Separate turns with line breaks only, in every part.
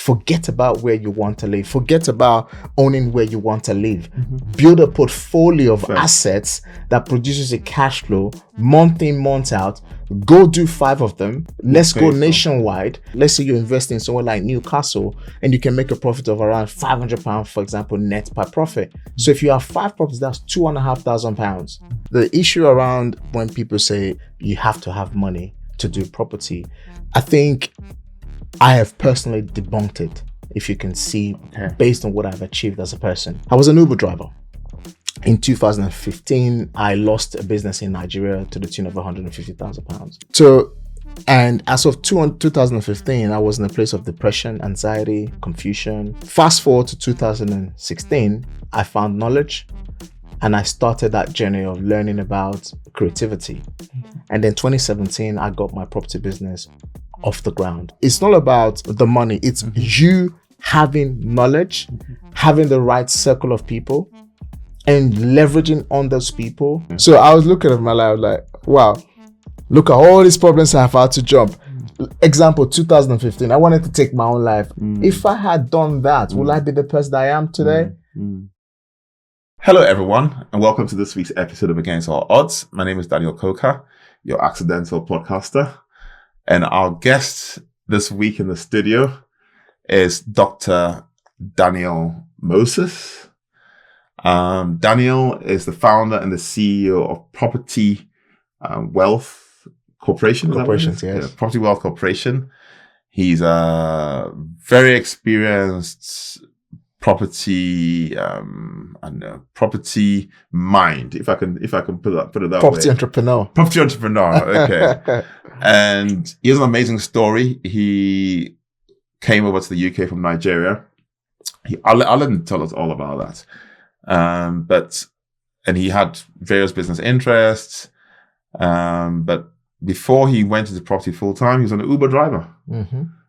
forget about where you want to live. Forget about owning where you want to live. Build a portfolio of assets that produces a cash flow month in, month out. Go do 5 of them. Let's go nationwide. Let's say you're investing in somewhere like Newcastle and you can make a profit of around £500, for example, net per profit. So if you have 5 properties, that's £2,500. The issue around when people say you have to have money to do property, I think I have personally debunked it, if you can see, based on what I've achieved as a person. I was an Uber driver. In 2015, I lost a business in Nigeria to the tune of £150,000. So, and as of 2015, I was in a place of depression, anxiety, confusion. Fast forward to 2016, I found knowledge and I started that journey of learning about creativity. And then 2017, I got my property business off the ground. It's not about the money. It's you having knowledge, having the right circle of people, and leveraging on those people. So I was looking at my life like, wow, look at all these problems I've had to jump. Example, 2015, I wanted to take my own life. If I had done that, would I be the person I am today?
Hello, everyone, and welcome to this week's episode of Against All Odds. My name is Daniel Coker, your accidental podcaster. And our guest this week in the studio is Dr. Daniel Moses. Daniel is the founder and the CEO of Property Wealth Corporation.
Yes.
Property Wealth Corporation. He's a very experienced property property mind, if I can put it that
Property
way.
Property entrepreneur.
Okay. And he has an amazing story. He came over to the UK from Nigeria. I'll let him tell us all about that. And he had various business interests. But before he went into property full time, he was an Uber driver.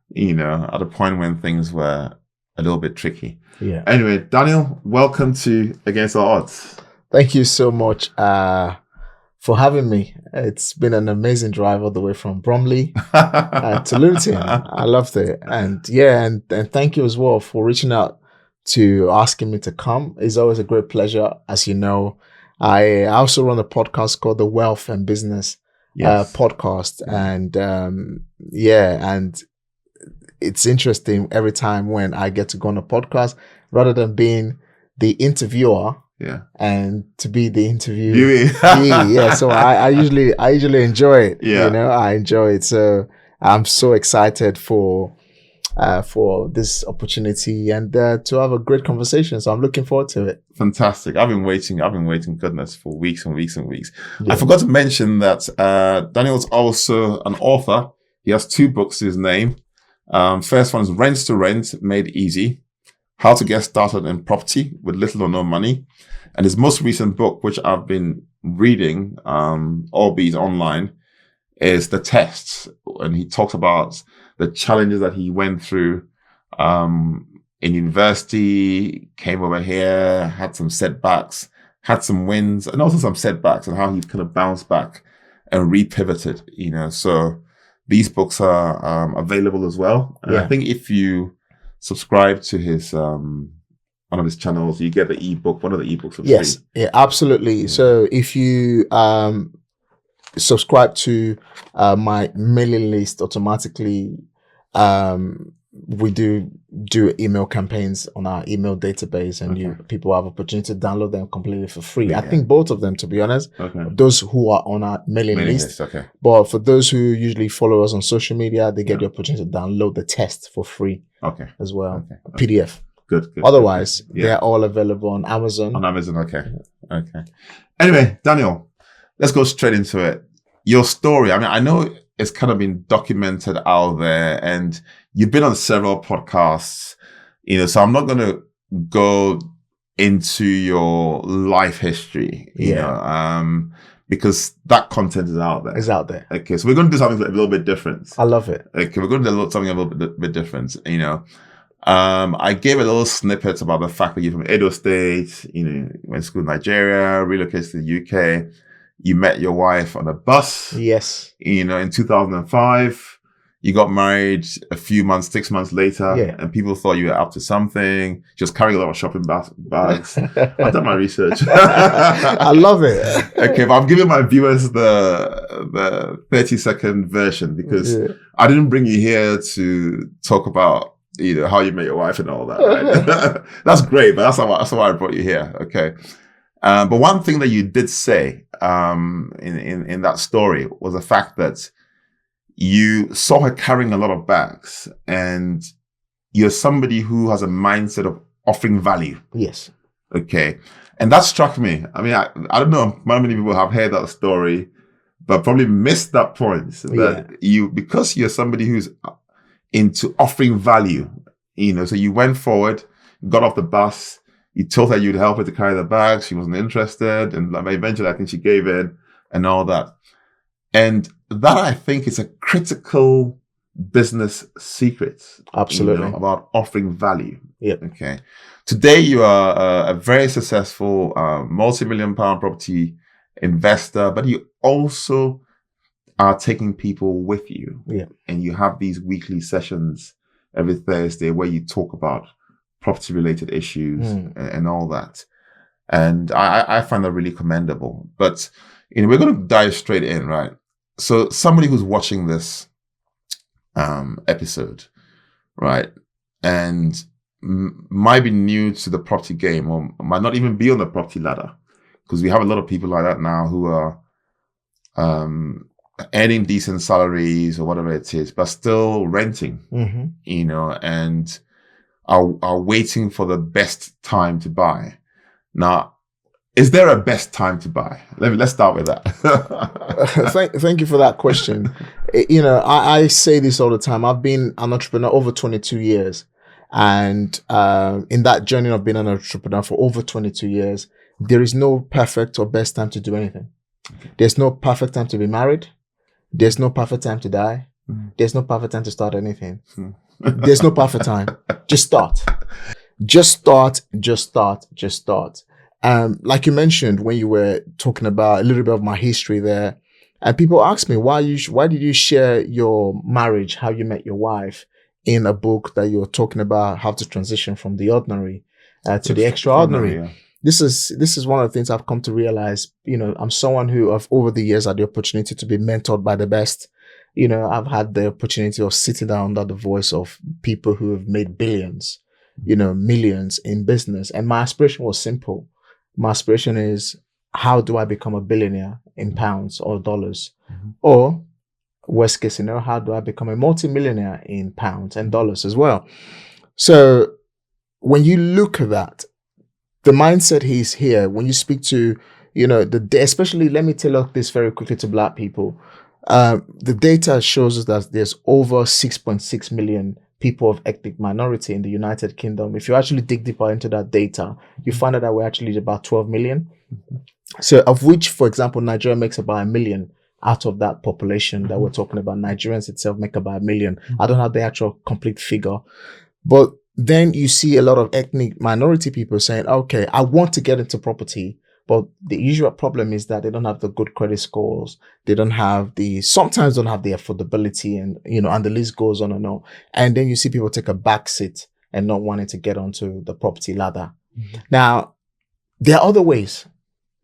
You know, at a point when things were a little bit tricky.
Yeah.
Anyway, Daniel, welcome to Against All Odds.
Thank you so much for having me. It's been an amazing drive all the way from Bromley to Luton. I loved it. And thank you as well for reaching out to asking me to come. It's always a great pleasure. As you know, I also run a podcast called the Wealth and Business podcast. And and it's interesting every time when I get to go on a podcast, rather than being the interviewer and to be the interviewee. So I usually enjoy it. You know, I enjoy it. So I'm so excited for this opportunity and to have a great conversation. So I'm looking forward to it.
Fantastic. I've been waiting, goodness, for weeks and weeks and weeks. I forgot to mention that Daniel's also an author. He has 2 books to his name. First one is Rents to Rent Made Easy: How to Get Started in Property with Little or No Money. And his most recent book, which I've been reading, albeit online, is The Tests. And he talks about the challenges that he went through in university, came over here, had some setbacks, had some wins, and also some setbacks, and how he kind of bounced back and repivoted, you know. So these books are available as well. And I think if you subscribe to his one of his channels, you get the ebook, one of the ebooks for free.
Yeah, absolutely. So if you subscribe to my mailing list automatically, we do email campaigns on our email database, and people have opportunity to download them completely for free. I think both of them, to be honest, those who are on our mailing list. But for those who usually follow us on social media, they get the opportunity to download the test for free as well. PDF.
Good.
Otherwise, they're all available on Amazon.
Okay. Anyway, Daniel, let's go straight into it. Your story, I mean, I know it's kind of been documented out there, and you've been on several podcasts, you know, so I'm not going to go into your life history, you know, because that content is out there.
It's out there.
Okay, so we're going to do something a little bit different.
I love it.
Okay, we're going to do something a little bit different, you know. I gave a little snippet about the fact that you're from Edo State, you know, you went to school in Nigeria, relocated to the UK. You met your wife on a bus.
Yes.
You know, in 2005, you got married a few months, 6 months later,
Yeah.
and people thought you were up to something, just carrying a lot of shopping bags. I've done my research.
I love it.
Okay, but I'm giving my viewers the 30-second version because I didn't bring you here to talk about, you know, how you met your wife and all that, right? That's great, but that's why I brought you here. Okay. But one thing that you did say, in that story was the fact that you saw her carrying a lot of bags and you're somebody who has a mindset of offering value.
Yes.
Okay. And that struck me. I mean, I don't know how many people have heard that story, but probably missed that point that because you're somebody who's into offering value, you know, so you went forward, got off the bus, you told her you'd help her to carry the bags. She wasn't interested. And eventually I think she gave in and all that. And that, I think, is a critical business secret.
Absolutely.
You know, about offering value.
Yeah.
Okay. Today, you are a very successful multi-million-pound property investor, but you also are taking people with you.
Yeah.
And you have these weekly sessions every Thursday where you talk about property-related issues and all that. And I find that really commendable. But, you know, we're going to dive straight in, right? So somebody who's watching this episode, right, and might be new to the property game or might not even be on the property ladder, because we have a lot of people like that now who are earning decent salaries or whatever it is, but still renting, you know, and are waiting for the best time to buy. Now, is there a best time to buy? Let's start with that.
Thank you for that question. You know, I say this all the time. I've been an entrepreneur over 22 years. And in that journey of being an entrepreneur for over 22 years, there is no perfect or best time to do anything. There's no perfect time to be married. There's no perfect time to die. There's no perfect time to start anything. There's no perfect time. Just start. Just start. Just start. Just start. Like you mentioned when you were talking about a little bit of my history there, and people ask me, why did you share your marriage, how you met your wife, in a book that you're talking about how to transition from the ordinary to the extraordinary? Yeah. This is one of the things I've come to realize. You know, I'm someone who over the years had the opportunity to be mentored by the best. You know, I've had the opportunity of sitting down under the voice of people who have made billions, you know, millions in business. And my aspiration was simple. My aspiration is, how do I become a billionaire in pounds or dollars? Or worst case scenario, how do I become a multi-millionaire in pounds and dollars as well? So when you look at that, the mindset is here. When you speak to, you know, especially, let me tell you this very quickly to Black people. The data shows us that there's over 6.6 million people of ethnic minority in the United Kingdom. If you actually dig deeper into that data, you find out that we're actually about 12 million. So of which, for example, Nigeria makes about 1 million out of that population that we're talking about. Nigerians itself make about 1 million. I don't have the actual complete figure. But then you see a lot of ethnic minority people saying, okay, I want to get into property. But the usual problem is that they don't have the good credit scores. They sometimes don't have the affordability, and, you know, and the list goes on and on. And then you see people take a back seat and not wanting to get onto the property ladder. Now, there are other ways.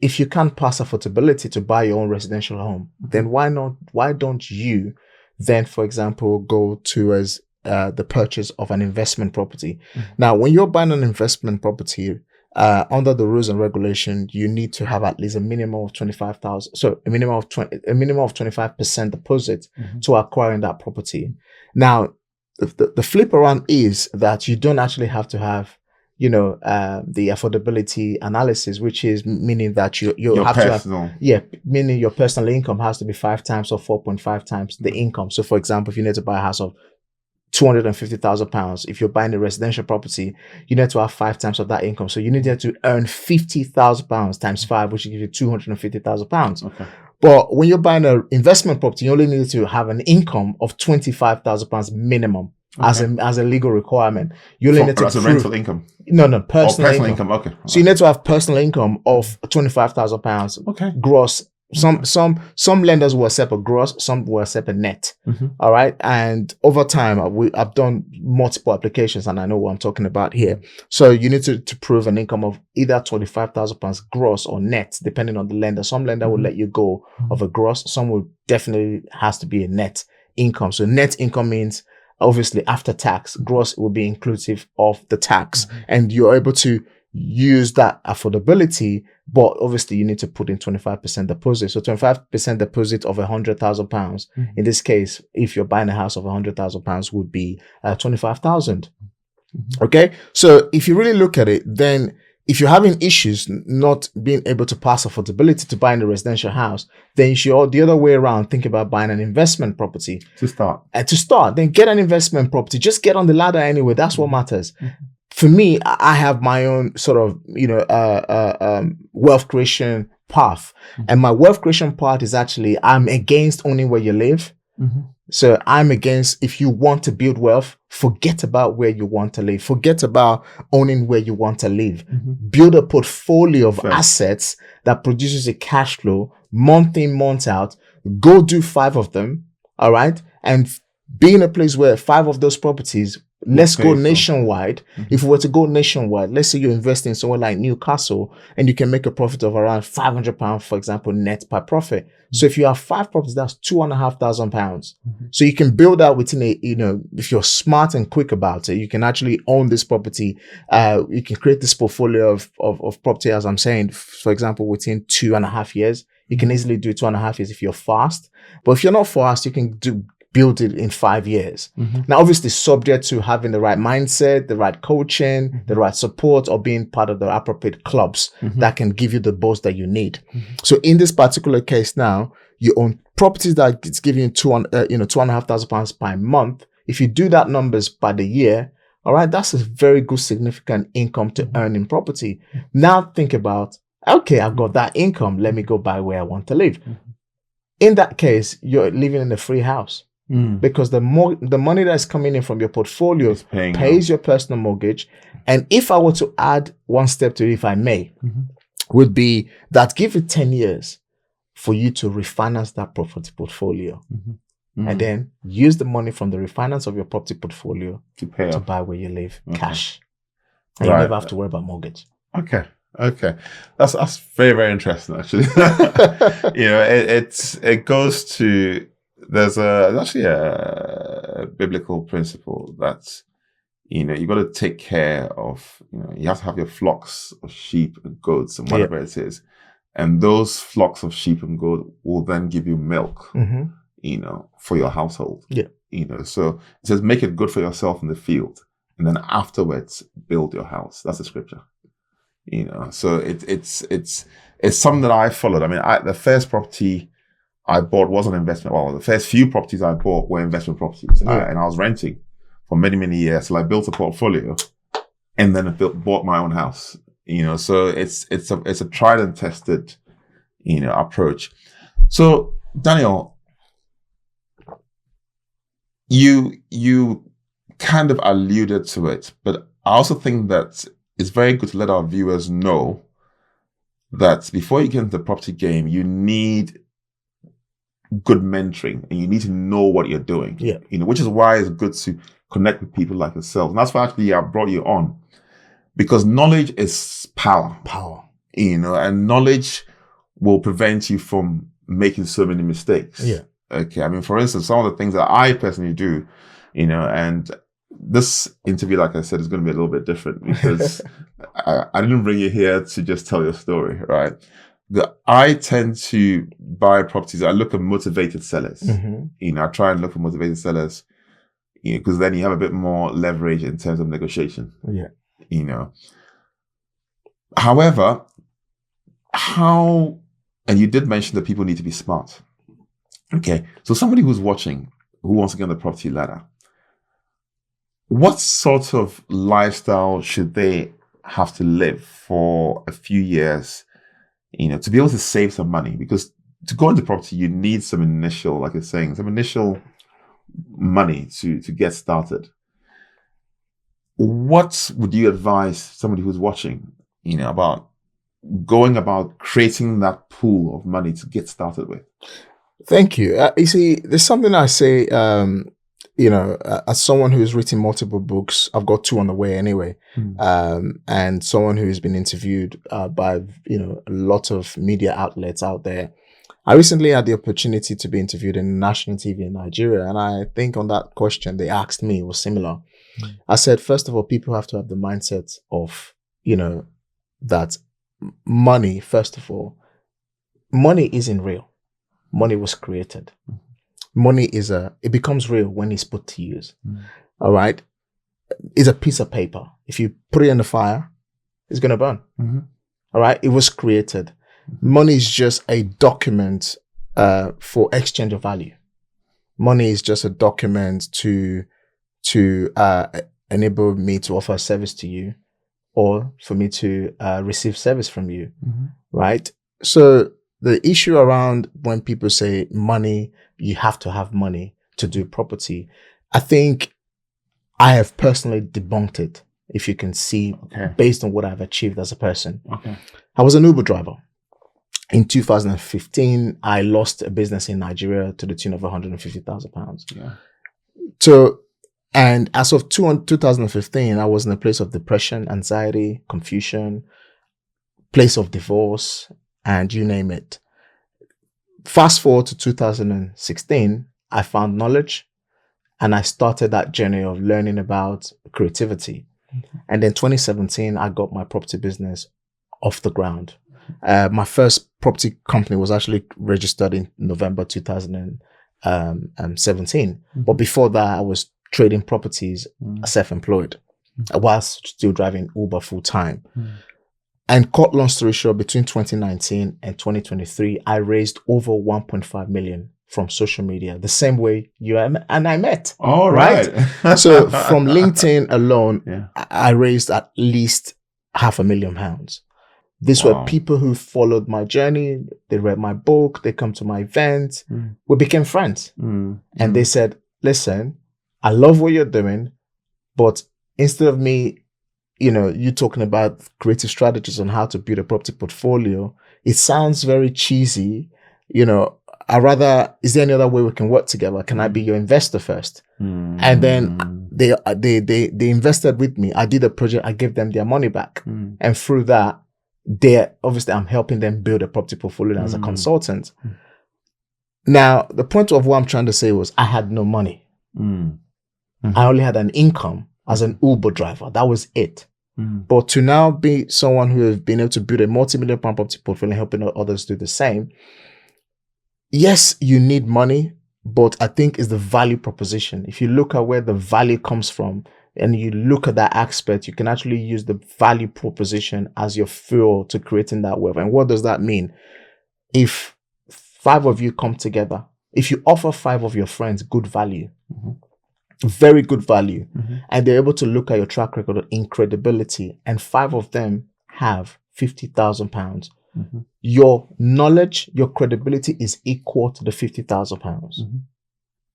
If you can't pass affordability to buy your own residential home, then why don't you then, for example, go towards the purchase of an investment property? Now, when you're buying an investment property, under the rules and regulation, you need to have at least a minimum of 25,000. So a minimum of 25% deposit to acquiring that property. Now, the flip around is that you don't actually have to have, you know, the affordability analysis, which is meaning that you have personal. To have, meaning your personal income has to be 5 times or 4.5 times the income. So, for example, if you need to buy a house of £250,000, if you're buying a residential property, you need to have 5 times of that income. So you need to earn £50,000 times 5, which will give you £250,000. Okay. But when you're buying an investment property, you only need to have an income of £25,000 minimum. Okay. As a legal requirement. You only need to prove
rental income.
Personal income. Okay. So you need to have personal income of £25,000 gross Some lenders will accept a gross, some will accept a net. All right. And over time, I've done multiple applications and I know what I'm talking about here. So you need to prove an income of either £25,000 gross or net, depending on the lender. Some lender will let you go of a gross. Some will definitely has to be a net income. So net income means obviously after tax. Gross will be inclusive of the tax, and you're able to use that affordability, but obviously you need to put in 25% deposit. So 25% deposit of £100,000. In this case, if you're buying a house of £100,000 would be 25,000. Okay. So if you really look at it, then if you're having issues not being able to pass affordability to buying a residential house, then you should, the other way around, think about buying an investment property.
To
start, then get an investment property. Just get on the ladder anyway. That's what matters. For me, I have my own sort of, wealth creation path. And my wealth creation path is actually, I'm against owning where you live. So I'm against, if you want to build wealth, forget about where you want to live. Forget about owning where you want to live. Build a portfolio of assets that produces a cash flow month in, month out. Go do 5 of them. All right. And be in a place where 5 of those properties, let's go nationwide. If we were to go nationwide, let's say you invest in somewhere like Newcastle and you can make a profit of around £500, for example, net per profit. So if you have 5 properties, that's £2,500. So you can build that within if you're smart and quick about it, you can actually own this property. You can create this portfolio of property, as I'm saying, for example, within 2.5 years. You can easily do 2.5 years if you're fast. But if you're not fast, you can build it in 5 years. Now, obviously subject to having the right mindset, the right coaching, the right support, or being part of the appropriate clubs that can give you the boost that you need. So in this particular case now, you own properties that it's giving you £2,500 per month. If you do that numbers by the year, all right, that's a very good significant income to earn in property. Now think about, okay, I've got that income. Let me go buy where I want to live. In that case, you're living in a free house. Because the money that's coming in from your portfolio pays your personal mortgage. And if I were to add one step to it, if I may, would be that give it 10 years for you to refinance that property portfolio. And then use the money from the refinance of your property portfolio to buy where you live, cash. And you never have to worry about mortgage.
Okay. That's very, very interesting, actually. It goes to, there's actually a biblical principle that, you got to take care of, you have to have your flocks of sheep and goats and whatever it is. And those flocks of sheep and goat will then give you milk, for your household. So it says, make it good for yourself in the field. And then afterwards, build your house. That's the scripture. So it's something that I followed. I mean, the first property I bought was an investment. Well, the first few properties I bought were investment properties, and I was renting for many, many years. So I built a portfolio, and then bought my own house. So it's a tried and tested, approach. So Daniel, you kind of alluded to it, but I also think that it's very good to let our viewers know that before you get into the property game, you need good mentoring and you need to know what you're doing. Which is why it's good to connect with people like yourself. And that's why actually I brought you on, because knowledge is power. And knowledge will prevent you from making so many mistakes. Okay. I mean, for instance, some of the things that I personally do, and this interview, like I said, is going to be a little bit different because I didn't bring you here to just tell your story, right? I tend to buy properties. I look at motivated sellers. I try and look for motivated sellers, because then you have a bit more leverage in terms of negotiation. However, and you did mention that people need to be smart. Okay. So somebody who's watching, who wants to get on the property ladder, what sort of lifestyle should they have to live for a few years, to be able to save some money? Because to go into property, you need some initial, like you're saying, some initial money to get started. What would you advise somebody who's watching, about going about creating that pool of money to get started with?
Thank you. You see, there's something I say, as someone who's written multiple books, I've got 2 on the way anyway, and someone who's been interviewed by, a lot of media outlets out there. I recently had the opportunity to be interviewed in national TV in Nigeria, and I think on that question they asked me was similar. I said, first of all, people have to have the mindset of, that money, first of all, money isn't real. Money was created. Money it becomes real when it's put to use. All right. It's a piece of paper. If you put it in the fire, it's going to burn. All right. It was created. Money is just a document for exchange of value. Money is just a document to enable me to offer a service to you, or for me to receive service from you. Right. So the issue around when people say money, you have to have money to do property, I think I have personally debunked it, if you can see, based on what I've achieved as a person. I was an Uber driver. In 2015, I lost a business in Nigeria to the tune of £150,000. So, and as of 2015, I was in a place of depression, anxiety, confusion, place of divorce, and you name it. Fast forward to 2016, I found knowledge and I started that journey of learning about creativity. And then 2017, I got my property business off the ground. My first property company was actually registered in November 2017. But before that, I was trading properties self-employed whilst still driving Uber full time. And cut long story short, between 2019 and 2023, I raised over 1.5 million from social media, the same way you and I met.
All right.
So from LinkedIn alone, I raised at least £500,000. These were people who followed my journey. They read my book. They come to my event. We became friends. And they said, listen, I love what you're doing, but instead of me, you talking about creative strategies on how to build a property portfolio, it sounds very cheesy. I rather, is there any other way we can work together? Can I be your investor first? And then they invested with me. I did a project. I gave them their money back. And through that, obviously I'm helping them build a property portfolio as a consultant. Now, the point of what I'm trying to say was I had no money. I only had an income as an Uber driver. That was it. But to now be someone who has been able to build a multi-million pound property portfolio and helping others do the same. Yes, you need money, but I think it's the value proposition. If you look at where the value comes from and you look at that aspect, you can actually use the value proposition as your fuel to creating that wealth. And what does that mean? If 5 of you come together, if you offer 5 of your friends good value, very good value, and they're able to look at your track record of incredibility, and 5 of them have £50,000, your knowledge, your credibility is equal to the £50,000.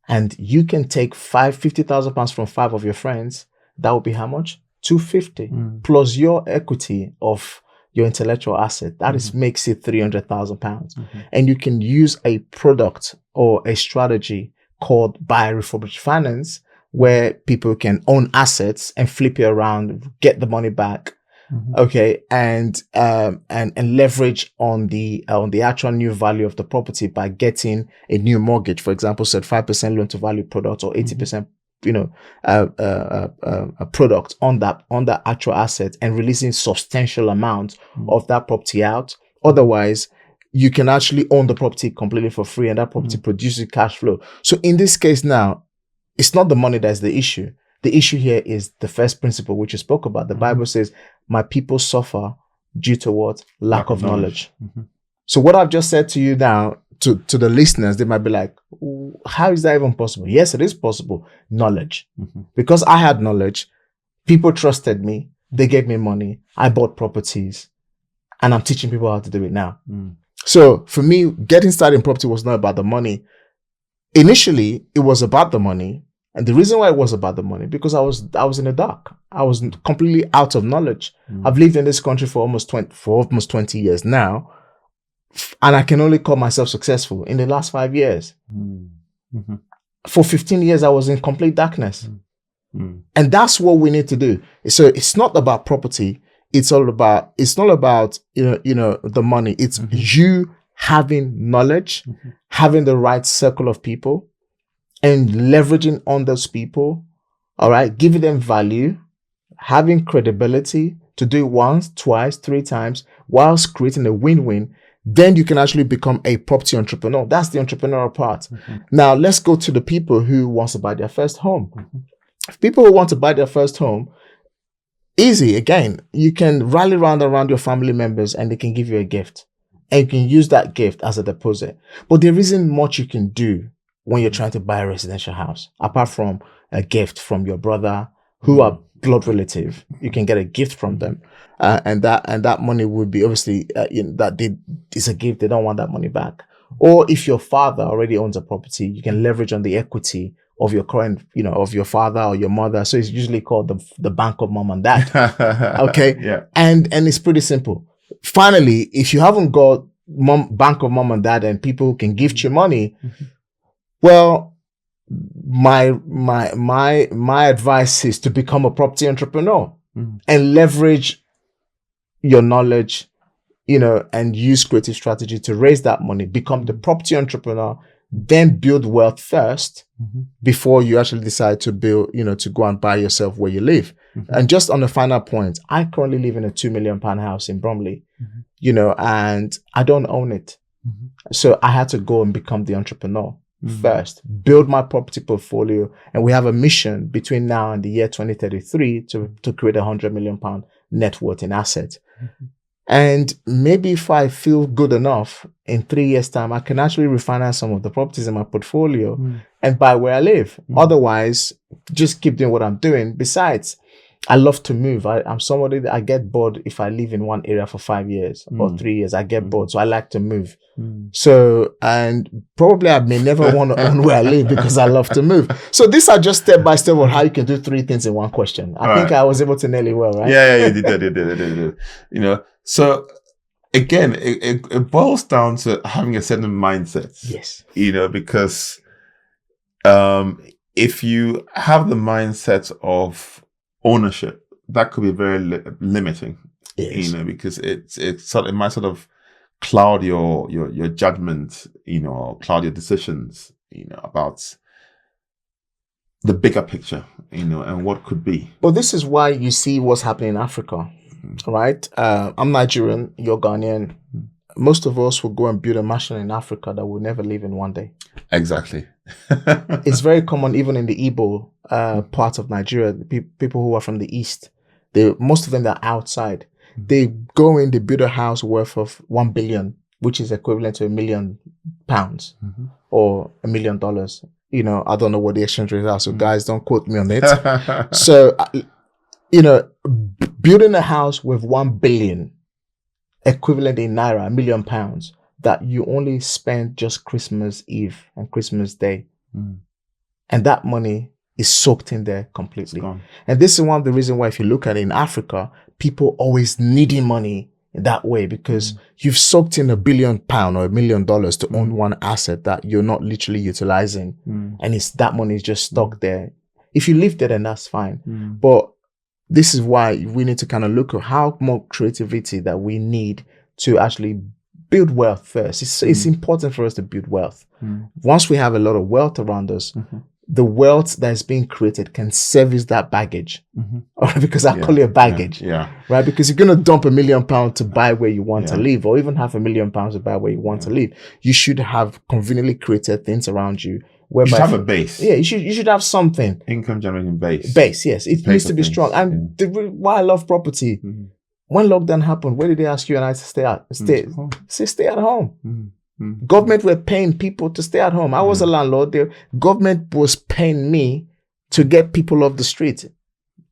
And you can take £50,000 from 5 of your friends. That would be how much? 250 plus your equity of your intellectual asset. That makes it £300,000. And you can use a product or a strategy called buy Referbished Finance, where people can own assets and flip it around, get the money back, and leverage on the actual new value of the property by getting a new mortgage. For example, said 5% loan to value product or 80%, a product on that actual asset, and releasing substantial amount of that property out. Otherwise, you can actually own the property completely for free, and that property produces cash flow. So in this case now, it's not the money that's the issue. The issue here is the first principle, which you spoke about. The Bible says, my people suffer due to what? Lack of knowledge. So what I've just said to you now, to the listeners, they might be like, how is that even possible? Yes, it is possible. Knowledge. Because I had knowledge, people trusted me, they gave me money, I bought properties, and I'm teaching people how to do it now. So for me, getting started in property was not about the money. Initially, it was about the money, And the reason why it was about the money, because I was in the dark. I was completely out of knowledge. I've lived in this country for almost 20 years now. And I can only call myself successful in the last 5 years. For 15 years, I was in complete darkness. And that's what we need to do. So it's not about property. It's not about, the money. It's you having knowledge, having the right circle of people, and leveraging on those people. All right. Giving them value, having credibility to do it once, twice, 3 times, whilst creating a win-win. Then you can actually become a property entrepreneur. That's the entrepreneurial part. Now let's go to the people who wants to buy their first home. People who want to buy their first home, easy. Again, you can rally around your family members and they can give you a gift. And you can use that gift as a deposit. But there isn't much you can do when you're trying to buy a residential house, apart from a gift from your brother who are blood relative. You can get a gift from them. And that money would be obviously, it's a gift. They don't want that money back. Or if your father already owns a property, you can leverage on the equity of your current, of your father or your mother. So it's usually called the bank of mom and dad. Okay.
Yeah.
And it's pretty simple. Finally, if you haven't got bank of mom and dad and people can gift you money, well, my advice is to become a property entrepreneur and leverage your knowledge, and use creative strategy to raise that money, become the property entrepreneur, then build wealth first before you actually decide to build, to go and buy yourself where you live. And just on the final point, I currently live in a £2 million house in Bromley, and I don't own it. So I had to go and become the entrepreneur first, build my property portfolio. And we have a mission between now and the year 2033 to create £100 million net worth in assets. And maybe if I feel good enough in 3 years' time, I can actually refinance some of the properties in my portfolio and buy where I live. Otherwise, just keep doing what I'm doing. Besides, I love to move. I'm somebody that I get bored if I live in one area for 5 years or 3 years. I get bored. So I like to move. So, and probably I may never want to own where I live because I love to move. So these are just step by step on how you can do 3 things in one question. I think I was able to nail it well, right?
Yeah, you did. So again, it boils down to having a certain mindset.
Yes.
Because if you have the mindset of ownership, that could be very limiting. Yes. Because it might sort of cloud your judgment, or cloud your decisions, about the bigger picture, and what could be.
But this is why you see what's happening in Africa, right? I'm Nigerian, you're Ghanaian. Most of us will go and build a mansion in Africa that will never live in one day.
Exactly.
It's very common, even in the Igbo part of Nigeria, people who are from the East, most of them are outside. They go in, they build a house worth of 1 billion, which is equivalent to £1 million or $1 million. I don't know what the exchange rate are, so guys, don't quote me on it. So, building a house with 1 billion, equivalent in Naira, £1 million, that you only spend just Christmas Eve and Christmas Day. And that money is soaked in there completely. And this is one of the reasons why, if you look at it in Africa, people always needing money in that way, because you've soaked in £1 billion or $1 million to own one asset that you're not literally utilizing. And that money is just stuck there. If you live there, then that's fine. But this is why we need to kind of look at how more creativity that we need to actually build wealth first. It's important for us to build wealth. Once we have a lot of wealth around us, the wealth that is being created can service that baggage. Because I call it a baggage, right? Because you're going to dump £1 million to buy where you want to live, or even have £1 million to buy where you want to live. You should have conveniently created things around you.
You should have a base.
Yeah, you should have something.
Income generating base.
Base, yes. It needs to be strong. And why I love property, when lockdown happened, where did they ask you and I to stay at? Stay at home. Government were paying people to stay at home. I was a landlord. The government was paying me to get people off the street.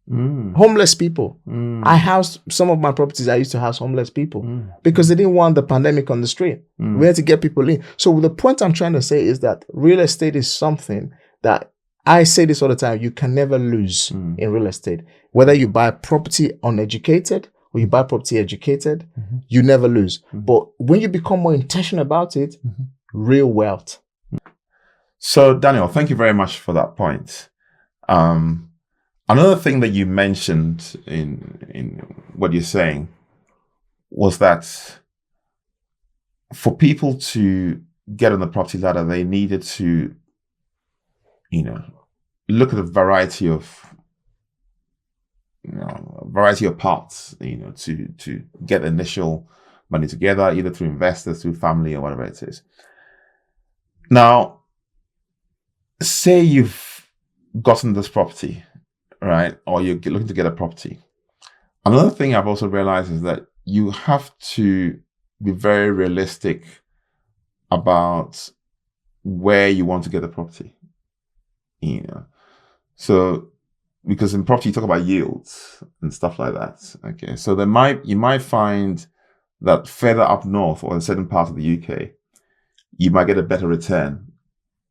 Homeless people. I housed some of my properties. I used to house homeless people because they didn't want the pandemic on the street. We had to get people in. So the point I'm trying to say is that real estate is something that I say this all the time. You can never lose in real estate. Whether you buy property uneducated or you buy property educated, you never lose. But when you become more intentional about it, real wealth.
So, Daniel, thank you very much for that point. Another thing that you mentioned in what you're saying was that for people to get on the property ladder, they needed to, look at a variety of parts, to get initial money together, either through investors, through family, or whatever it is. Now, say you've gotten this property, right? Or you're looking to get a property. Another thing I've also realized is that you have to be very realistic about where you want to get the property. So because in property you talk about yields and stuff like that. Okay, so you might find that further up north or in certain parts of the UK, you might get a better return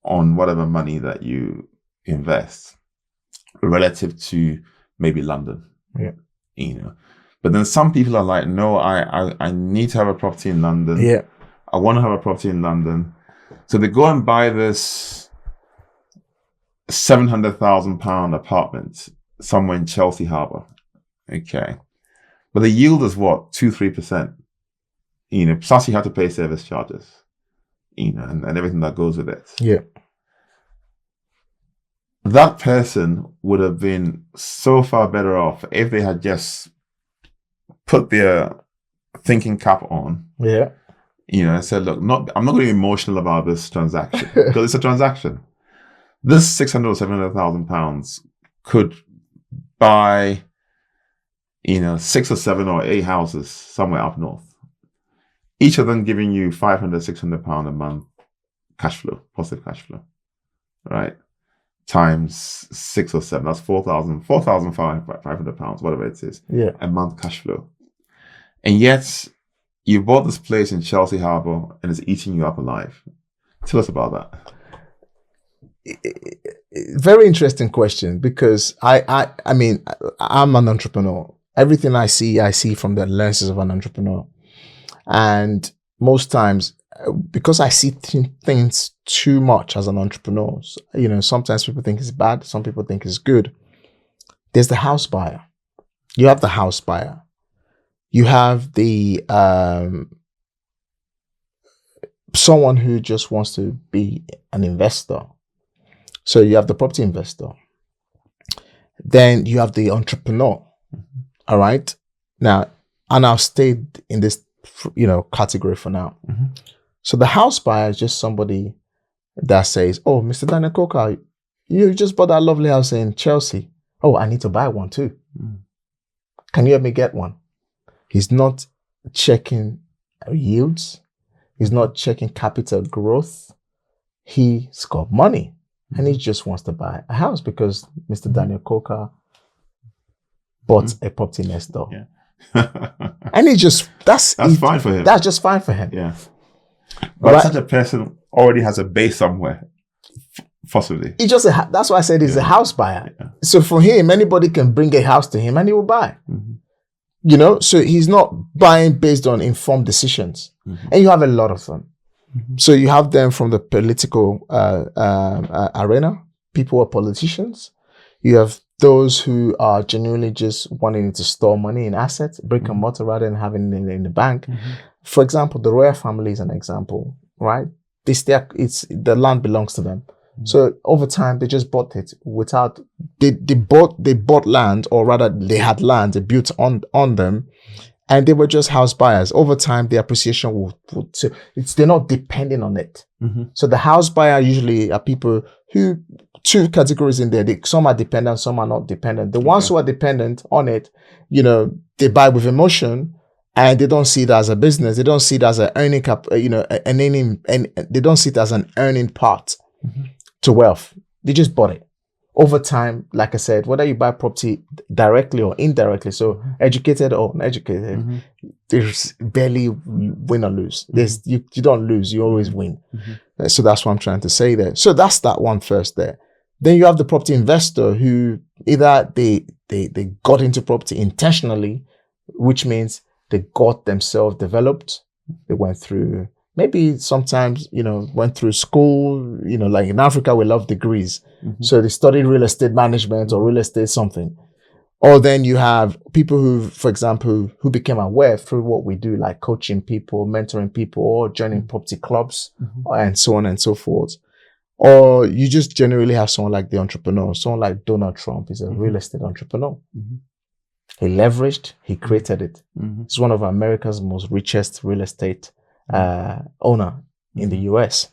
on whatever money that you invest relative to maybe London.
Yeah.
But then some people are like, no, I need to have a property in London.
Yeah.
I want to have a property in London. So they go and buy this £700,000 apartment somewhere in Chelsea Harbour. Okay. But the yield is what? 2-3%. Plus you have to pay service charges, and everything that goes with it.
Yeah.
That person would have been so far better off if they had just put their thinking cap on.
Yeah.
And said, look, I'm not going to be emotional about this transaction because it's a transaction. This £600,000 or £700,000 could buy, 6 or 7 or 8 houses somewhere up north. Each of them giving you £500, £600 a month cash flow, positive cash flow, right? Times 6 or 7, that's £4,500, whatever it is, a month cash flow. And yet, you bought this place in Chelsea Harbour and it's eating you up alive. Tell us about that.
Very interesting question, because I mean, I'm an entrepreneur. Everything I see from the lenses of an entrepreneur. And most times, because I see things too much as an entrepreneur, sometimes people think it's bad, some people think it's good. There's the house buyer. You have the house buyer. You have the someone who just wants to be an investor. So you have the property investor. Then you have the entrepreneur. All right. Now, and I'll stay in this, category for now. So the house buyer is just somebody that says, oh, Mr. Daniel Coker, you just bought that lovely house in Chelsea. Oh, I need to buy one too. Can you help me get one? He's not checking yields. He's not checking capital growth. He's got money and he just wants to buy a house because Mr. Daniel Coker bought a property next door.
Yeah.
And that's
fine for him.
That's just fine for him.
Yeah. But such a person already has a base somewhere, possibly.
That's why I said he's a house buyer. Yeah. So for him, anybody can bring a house to him and he will buy. So he's not buying based on informed decisions. And you have a lot of them. So you have them from the political arena. People are politicians. You have those who are genuinely just wanting to store money in assets, brick and mortar, rather than having it in the bank. For example, the royal family is an example, right? The land belongs to them. So over time, they just bought it without, they bought land, or rather they had land, they built on them, and they were just house buyers. Over time, the appreciation they're not depending on it. So the house buyer usually are people who, two categories in there. Some are dependent, some are not dependent. The ones who are dependent on it, they buy with emotion, and they don't see it as a business. They don't see it as an earning and they don't see it as an earning part to wealth. They just bought it. Over time, like I said, whether you buy property directly or indirectly, so educated or uneducated, there's barely win or lose. You don't lose, you always win. So that's what I'm trying to say there. So that's that one first there. Then you have the property investor who either they got into property intentionally, which means they got themselves developed. They went through, maybe sometimes, went through school, like in Africa, we love degrees. So they studied real estate management or real estate something. Or then you have people who, for example, who became aware through what we do, like coaching people, mentoring people, or joining property clubs, and so on and so forth. Or you just generally have someone like the entrepreneur, someone like Donald Trump is a real estate entrepreneur. He leveraged, he created it. He's one of America's most richest real estate owner in the US,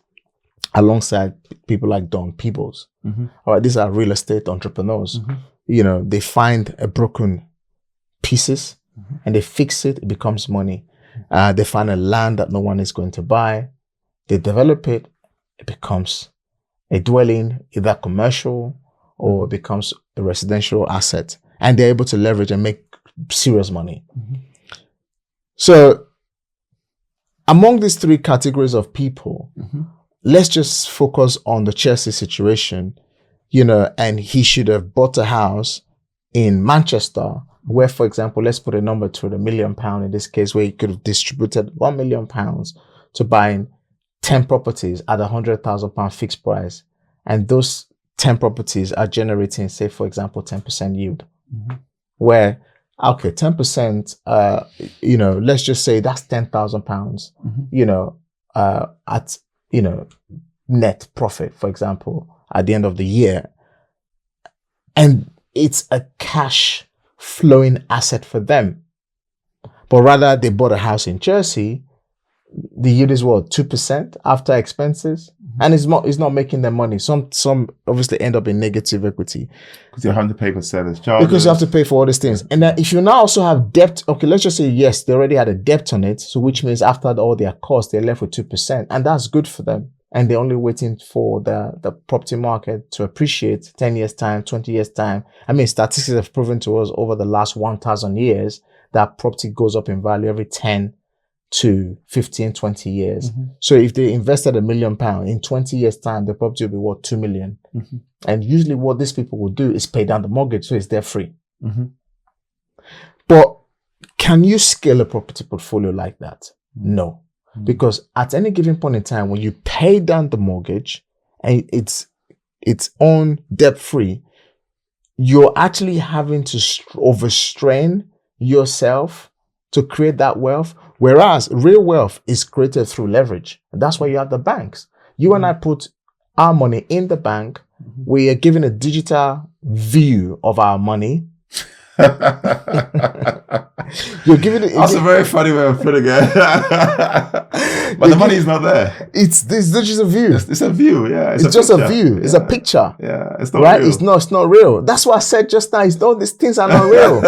alongside people like Don Peebles. All right, these are real estate entrepreneurs. They find a broken pieces and they fix it, it becomes money. They find a land that no one is going to buy. They develop it, it becomes a dwelling, either commercial or it becomes a residential asset. And they're able to leverage and make serious money. So among these three categories of people, let's just focus on the Chelsea situation, and he should have bought a house in Manchester where, for example, let's put a number to it, £1 million in this case, where he could have distributed £1 million to buying 10 properties at £100,000 fixed price. And those 10 properties are generating, say, for example, 10% yield. Where, okay, 10%, let's just say that's £10,000, at, net profit, for example, at the end of the year. And it's a cash flowing asset for them. But rather they bought a house in Jersey, the yield is what, 2% after expenses? And it's not making them money. Some obviously end up in negative equity.
Because you have to pay for service charges.
Because you have to pay for all these things. And then if you now also have debt, okay, let's just say, yes, they already had a debt on it. So which means after all their costs, they're left with 2%. And that's good for them. And they're only waiting for the property market to appreciate 10 years time, 20 years time. I mean, statistics have proven to us over the last 1,000 years that property goes up in value every 10 to 15, 20 years. So if they invested £1 million in 20 years time, the property will be worth 2 million. And usually what these people will do is pay down the mortgage. So it's debt free. But can you scale a property portfolio like that? No. Because at any given point in time, when you pay down the mortgage and it's on debt free, you're actually having to overstrain yourself to create that wealth. Whereas real wealth is created through leverage. And that's why you have the banks. You and I put our money in the bank. We are given a digital view of our money. You're giving it.
That's a very funny way of putting it. But the money is not there.
It's just a view.
It's a view, yeah.
It's just a view. It's a picture.
Yeah, it's not
right.
real.
It's not real. That's what I said just now. These things are not real.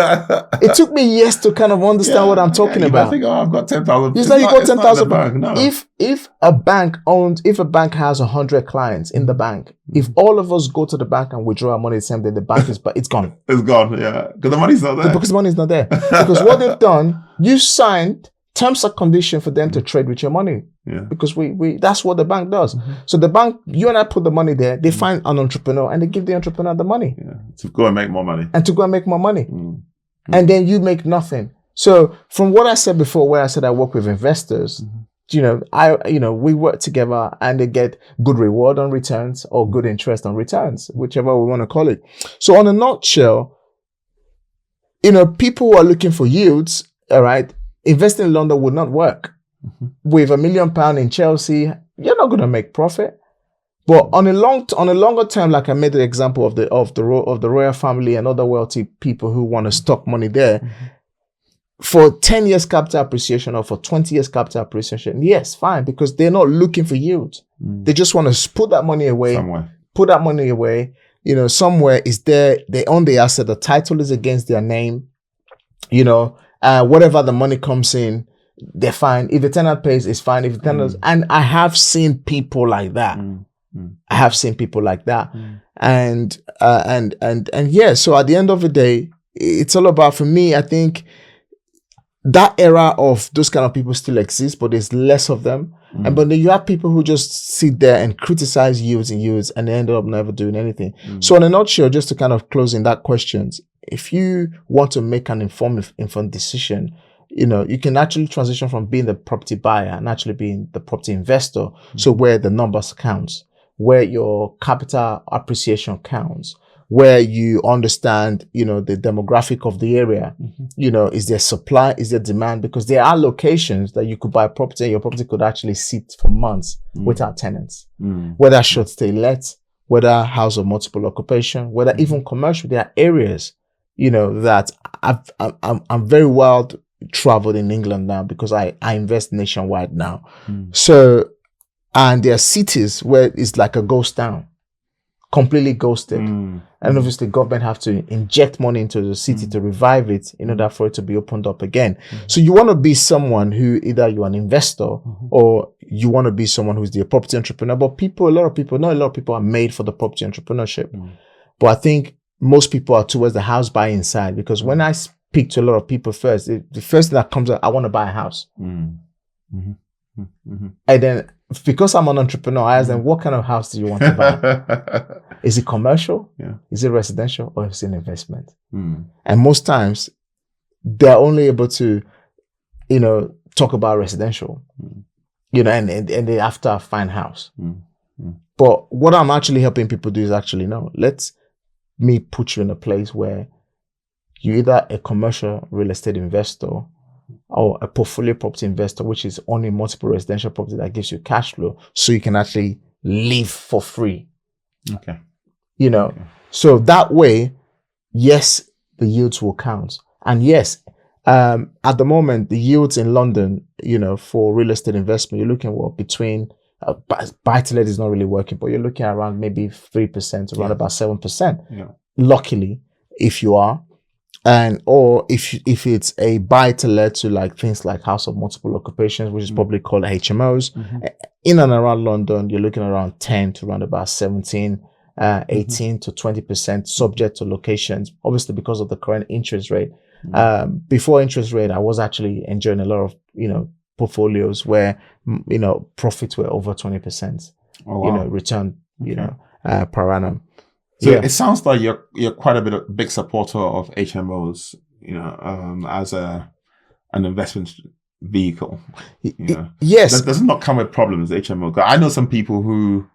It took me years to kind of understand what I'm talking about.
I think, I've got 10,000.
It's like you got 10,000.
No.
If a bank has 100 clients in the bank, if all of us go to the bank and withdraw our money the same day, the bank it's gone.
It's gone, yeah. Because the money's not there.
Because the money's not there. Because what they've done, you signed terms and conditions for them to trade with your money.
Yeah.
Because we that's what the bank does. So the bank, you and I put the money there, they find an entrepreneur and they give the entrepreneur the money.
Yeah. To go and make more money.
And then you make nothing. So from what I said before, where I said I work with investors, we work together and they get good reward on returns or good interest on returns, whichever we want to call it. So on a nutshell, people who are looking for yields, all right, investing in London would not work. With £1 million in Chelsea, you're not going to make profit. But on a longer term, like I made the example of the royal family and other wealthy people who want to stock money there, for 10 years capital appreciation or for 20 years capital appreciation, yes, fine, because they're not looking for yield. They just want to put that money away. Somewhere is there. They own the asset. The title is against their name. Whatever the money comes in, they're fine. If the tenant pays, it's fine. If the tenant, and I have seen people like that. I have seen people like that. And yeah, so at the end of the day, it's all about, for me, I think that era of those kind of people still exists, but there's less of them. And but then you have people who just sit there and criticize yields and they end up never doing anything. So in a nutshell, just to kind of close in that questions, if you want to make an informed decision, you can actually transition from being the property buyer and actually being the property investor. So where the numbers counts, where your capital appreciation counts, where you understand, the demographic of the area, is there supply, is there demand? Because there are locations that you could buy property and your property could actually sit for months without tenants, whether short stay let, whether house or multiple occupation, whether even commercial. There are areas, that I'm very well traveled in England now because I invest nationwide now. So, and there are cities where it's like a ghost town, completely ghosted. And obviously government have to inject money into the city to revive it in order for it to be opened up again. So you want to be someone who either you're an investor or you want to be someone who's the property entrepreneur. But not a lot of people are made for the property entrepreneurship. But I think most people are towards the house buying side, because when I speak to a lot of people first, the first thing that comes out, I want to buy a house. And then because I'm an entrepreneur, I ask them, what kind of house do you want to buy? Is it commercial? Is it residential? Or is it an investment? And most times they're only able to, talk about residential, and they have to find house. But what I'm actually helping people do is actually, no, let me put you in a place where you're either a commercial real estate investor or a portfolio property investor, which is only multiple residential property that gives you cash flow, so you can actually live for free.
Okay.
So that way, yes, the yields will count. And yes, at the moment, the yields in London, for real estate investment, you're looking between buy-to-let is not really working, but you're looking around maybe 3%, around about 7%. Luckily, if you are. And or if it's a buy to let to like things like house of multiple occupations, which is probably called HMOs, in and around London, you're looking around 10 to around about 17, 18 to 20%, subject to locations, obviously because of the current interest rate. Before interest rate, I was actually enjoying a lot of portfolios where profits were over 20%, return per annum.
So it sounds like you're quite a big supporter of HMOs, as an investment vehicle.
Yes.
Does it not come with problems, HMO? I know some people who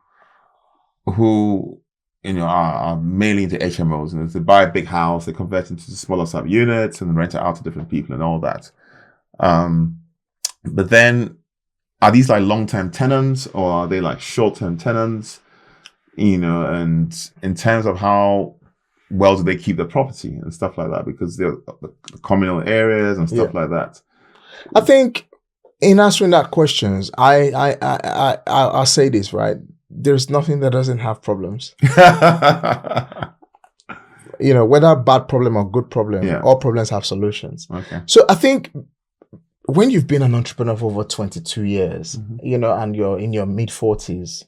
are mainly into HMOs, and they buy a big house, they convert it into smaller sub units and rent it out to different people and all that. But then, are these like long-term tenants or are they like short-term tenants? And in terms of how well do they keep the property and stuff like that, because they're the communal areas and stuff like that.
I think in answering that questions, I'll say this, right? There's nothing that doesn't have problems. Whether bad problem or good problem, all problems have solutions.
Okay.
So I think when you've been an entrepreneur for over 22 years, and you're in your mid-40s,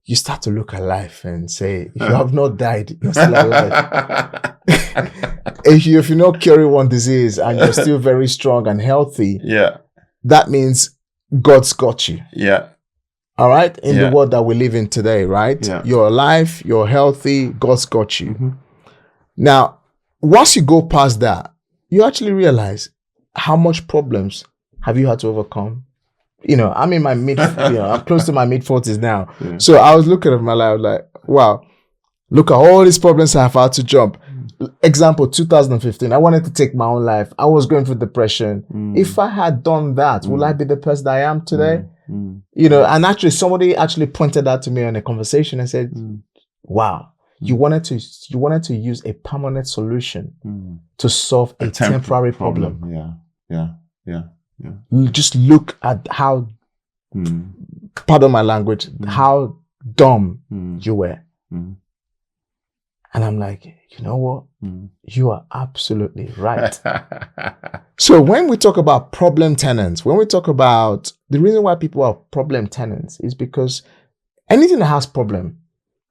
you start to look at life and say, you have not died, you're still alive. If you're not curing one disease and you're still very strong and healthy, that means God's got you. All right? In the world that we live in today, right? You're alive, you're healthy, God's got you. Now, once you go past that, you actually realize how much problems have you had to overcome. I'm in my I'm close to my mid-40s now. So I was looking at my life like, wow, look at all these problems I've had to jump. Example, 2015, I wanted to take my own life. I was going through depression. If I had done that, will I be the person I am today? And actually somebody actually pointed that to me in a conversation and said, wow, you wanted to use a permanent solution to solve a temporary problem. Just look at how, pardon my language, how dumb you were. And I'm like, you know what? You are absolutely right. So when we talk about problem tenants, when we talk about the reason why people are problem tenants is because anything that has problem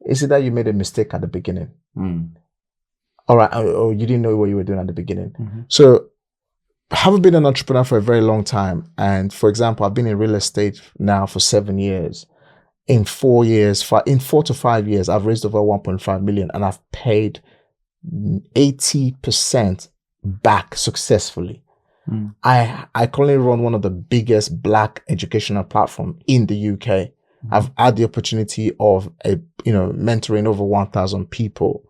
is that you made a mistake at the beginning. All right. Or you didn't know what you were doing at the beginning. So haven't been an entrepreneur for a very long time. And for example, I've been in real estate now for 7 years. In 4 to 5 years, I've raised over 1.5 million and I've paid 80% back successfully. I currently run one of the biggest Black educational platform in the UK. I've had the opportunity of mentoring over 1,000 people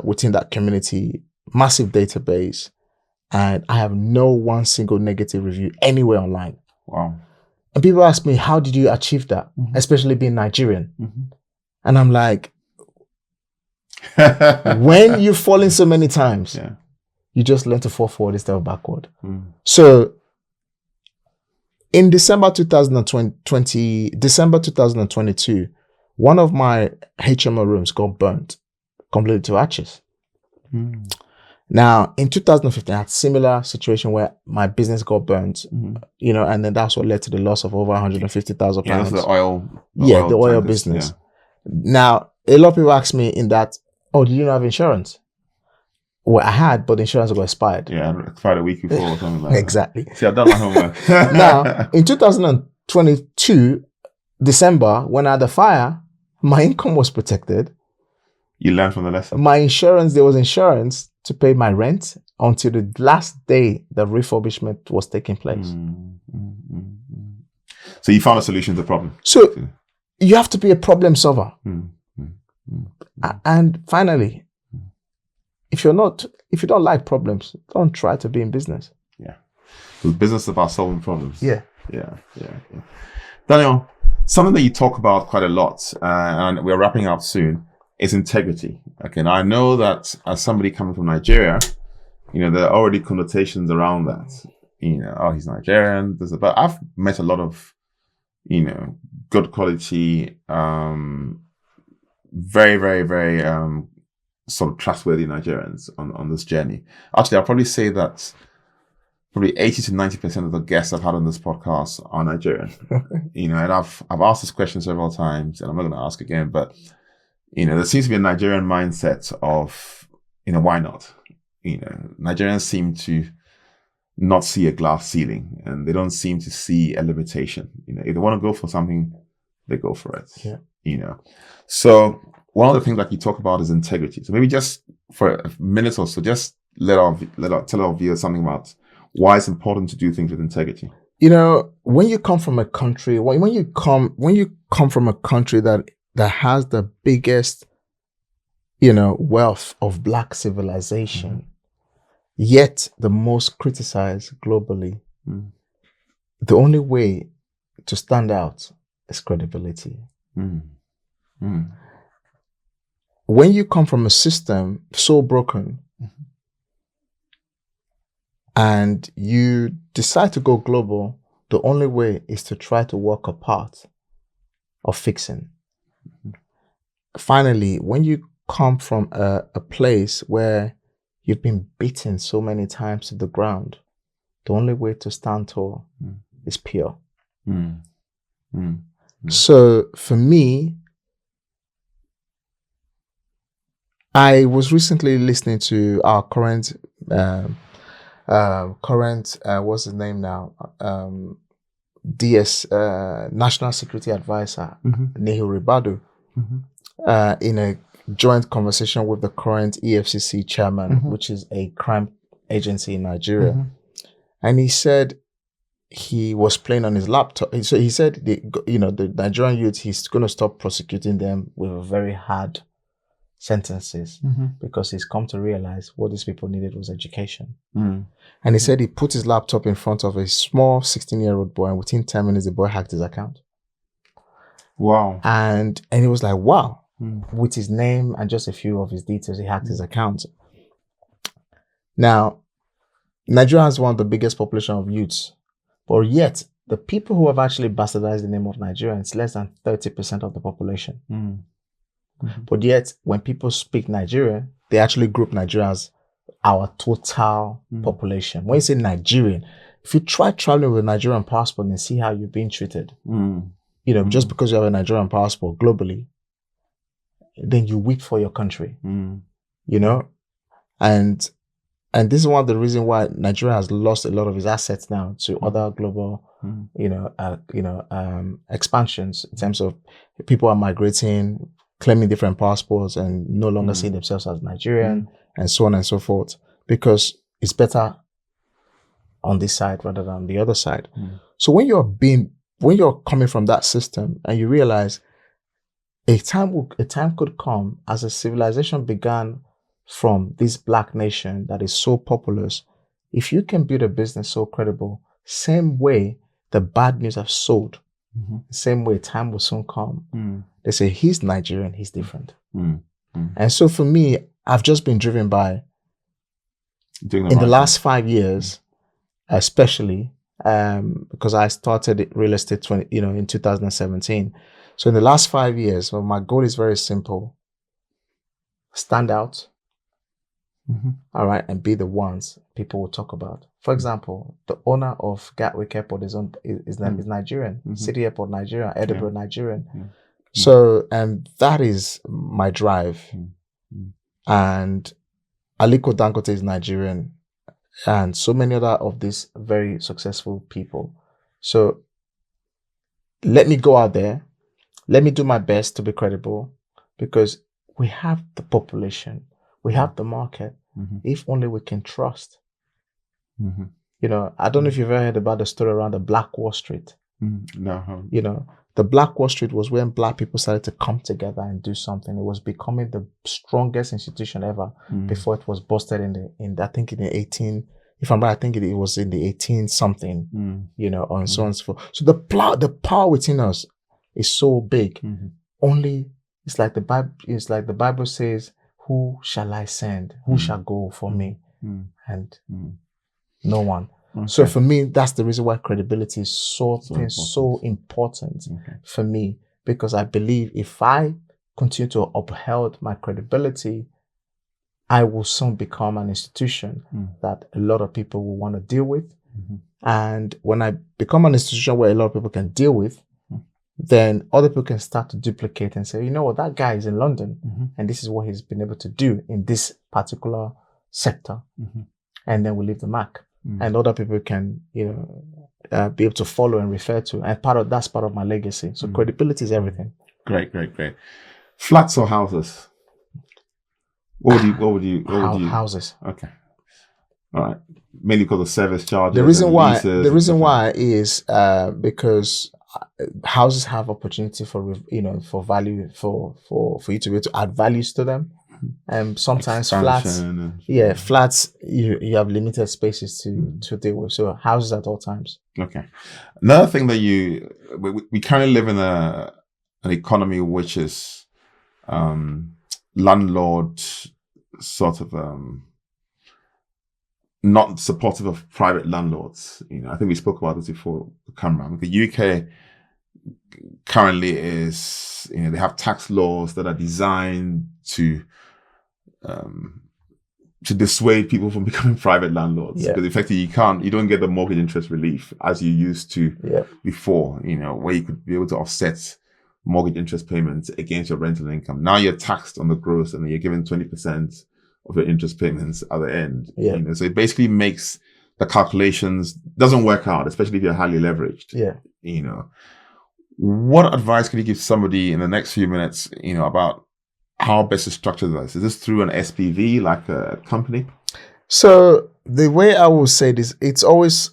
within that community, massive database, and I have no one single negative review anywhere online.
Wow.
And people ask me, how did you achieve that? Especially being Nigerian. And I'm like, when you fall in so many times, you just learn to fall forward instead of backward. So in December 2022, one of my HMO rooms got burnt completely to ashes. Now, in 2015, I had a similar situation where my business got burnt, and then that's what led to the loss of over 150,000 pounds.
Yeah, that's the oil.
The oil business. Now, a lot of people ask me in that, did you not have insurance? Well, I had, but the insurance got expired.
Yeah, expired a week before or something like that.
Exactly.
See, I've done my homework.
Now, in 2022, December, when I had the fire, my income was protected.
You learned from the lesson.
There was insurance to pay my rent until the last day the refurbishment was taking place.
So you found a solution to the problem.
So you have to be a problem solver. And finally, if you don't like problems, don't try to be in business.
Yeah. So business is about solving problems.
Yeah.
Daniel, something that you talk about quite a lot, and we're wrapping up soon, is integrity. Okay, now I know that as somebody coming from Nigeria, there are already connotations around that. He's Nigerian. But I've met a lot of, good quality, very, very, very sort of trustworthy Nigerians on this journey. Actually, I'll probably say that probably 80 to 90% of the guests I've had on this podcast are Nigerian. And I've asked this question several times, and I'm not going to ask again, but there seems to be a Nigerian mindset of, why not? Nigerians seem to not see a glass ceiling, and they don't seem to see a limitation. If they want to go for something, they go for it.
Yeah.
So one of the things that you talk about is integrity. So maybe just for a minute or so, just tell our viewers something about why it's important to do things with integrity.
When you come from a country, when you come from a country that has the biggest, wealth of Black civilization, yet the most criticized globally, the only way to stand out is credibility. When you come from a system so broken and you decide to go global, the only way is to try to work a part of fixing. Finally, when you come from a place where you've been beaten so many times to the ground, the only way to stand tall is pure. So for me, I was recently listening to our current what's his name now? National Security Advisor, Nehu Ribadu, in a joint conversation with the current EFCC chairman, which is a crime agency in Nigeria. And he said he was playing on his laptop. So he said, the Nigerian youth, he's going to stop prosecuting them with very hard sentences because he's come to realize what these people needed was education. And he said he put his laptop in front of a small 16-year-old boy, and within 10 minutes, the boy hacked his account.
Wow.
And he was like, wow. With his name and just a few of his details, he hacked his account. Now, Nigeria has one of the biggest population of youths, but yet the people who have actually bastardized the name of Nigeria is less than 30% of the population. But yet, when people speak Nigerian, they actually group Nigeria as our total population. When you say Nigerian, if you try traveling with a Nigerian passport and see how you're being treated, just because you have a Nigerian passport globally, then you weep for your country, and and this is one of the reasons why Nigeria has lost a lot of its assets now to other global, expansions in terms of people are migrating, claiming different passports, and no longer seeing themselves as Nigerian, and so on and so forth, because it's better on this side rather than the other side. So when you're coming from that system and you realize a time could come as a civilization began from this black nation that is so populous, if you can build a business so credible, same way the bad news have sold, same way time will soon come. They say he's Nigerian, he's different. And so for me, I've just been driven by in the last 5 years, especially because I started real estate in 2017. So in the last 5 years, well, my goal is very simple: stand out, all right, and be the ones people will talk about. For example, the owner of Gatwick Airport is Nigerian, City Airport Nigeria, Edinburgh Nigerian. So, and that is my drive. And Aliko Dangote is Nigerian, and so many other of these very successful people. So let me go out there. Let me do my best to be credible, because we have the population, we have the market. If only we can trust. I don't know if you've ever heard about the story around the Black Wall Street.
No.
The Black Wall Street was when black people started to come together and do something. It was becoming the strongest institution ever before it was busted I think in the 18, if I'm right, I think it was in the 18 something, and so on and so forth. So the power within us is so big. Only it's like the Bible says, who shall I send? Who shall go for me? And no one. Okay. So for me, that's the reason why credibility is so important for me, because I believe if I continue to uphold my credibility, I will soon become an institution that a lot of people will want to deal with. And when I become an institution where a lot of people can deal with, then other people can start to duplicate and say, you know what, that guy is in London and this is what he's been able to do in this particular sector. And then we leave the mark. And other people can, be able to follow and refer to. And that's part of my legacy. So credibility is everything.
Great. Flats or houses? What would you?
Houses.
Okay. All right. Mainly because of service charges.
The reason why is because houses have opportunity for value for you to be able to add values to them. And sometimes
expansion
flats you have limited spaces to deal with. So houses at all times.
Okay. Another thing that we currently live in an economy which is landlord sort of not supportive of private landlords. I think we spoke about this before the camera. The UK currently is, they have tax laws that are designed to dissuade people from becoming private landlords, because effectively you don't get the mortgage interest relief as you used to before, where you could be able to offset mortgage interest payments against your rental income. Now you're taxed on the gross and you're given 20% of your interest payments at the end. So it basically makes the calculations doesn't work out, especially if you're highly leveraged. What advice could you give somebody in the next few minutes, about how best to structure this? Is this through an SPV, like a company?
So the way I will say this, it's always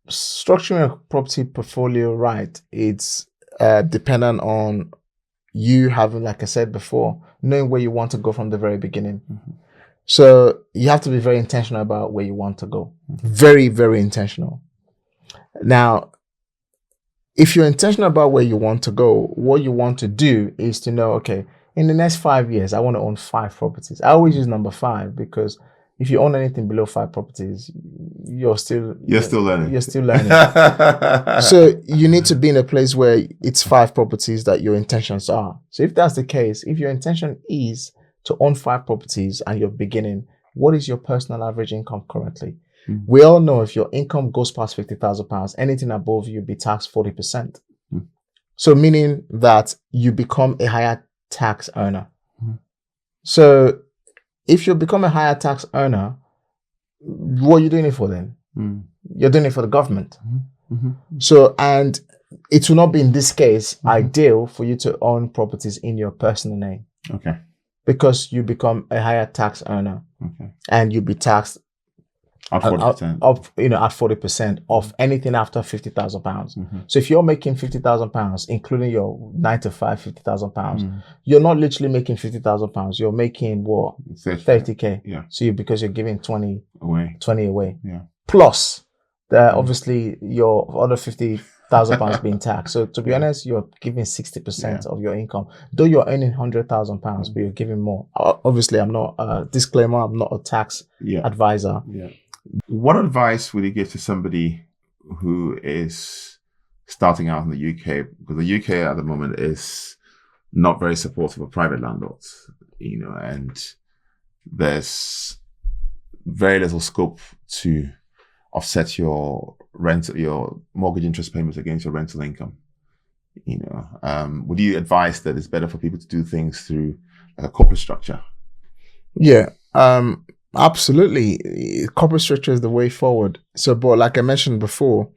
structuring a property portfolio right. It's dependent on you having, like I said before, knowing where you want to go from the very beginning. So you have to be very intentional about where you want to go. Very, very intentional. Now, if you're intentional about where you want to go, what you want to do is to know, okay, in the next 5 years, I want to own 5 properties. I always use number 5 because if you own anything below 5 properties, you're still learning. You're still learning. So you need to be in a place where it's 5 properties that your intentions are. So if that's the case, if your intention is to own 5 properties and you're beginning, what is your personal average income currently? We all know if your income goes past £50,000, anything above you be taxed 40%. So meaning that you become a higher tax earner. So if you become a higher tax earner, what are you doing it for then? You're doing it for the government.
Mm-hmm.
So, and it will not be in this case ideal for you to own properties in your personal name.
Okay.
Because you become a higher tax earner.
Okay.
And you'll be taxed
at 40%.
At 40% of anything after £50,000. So if you're making £50,000, including your 9 to 5, £50,000, you're not literally making £50,000. You're making what? 30K.
Yeah.
So because you're giving 20 away.
Yeah.
Plus, obviously your other £50,000 being taxed. So to be honest, you're giving 60% of your income. Though you're earning £100,000, but you're giving more. Obviously, I'm not disclaimer. I'm not a tax advisor.
Yeah. What advice would you give to somebody who is starting out in the UK? Because the UK at the moment is not very supportive of private landlords, and there's very little scope to offset your mortgage interest payments against your rental income. Would you advise that it's better for people to do things through a corporate structure? Yeah.
Absolutely. Corporate structure is the way forward. So, but like I mentioned before,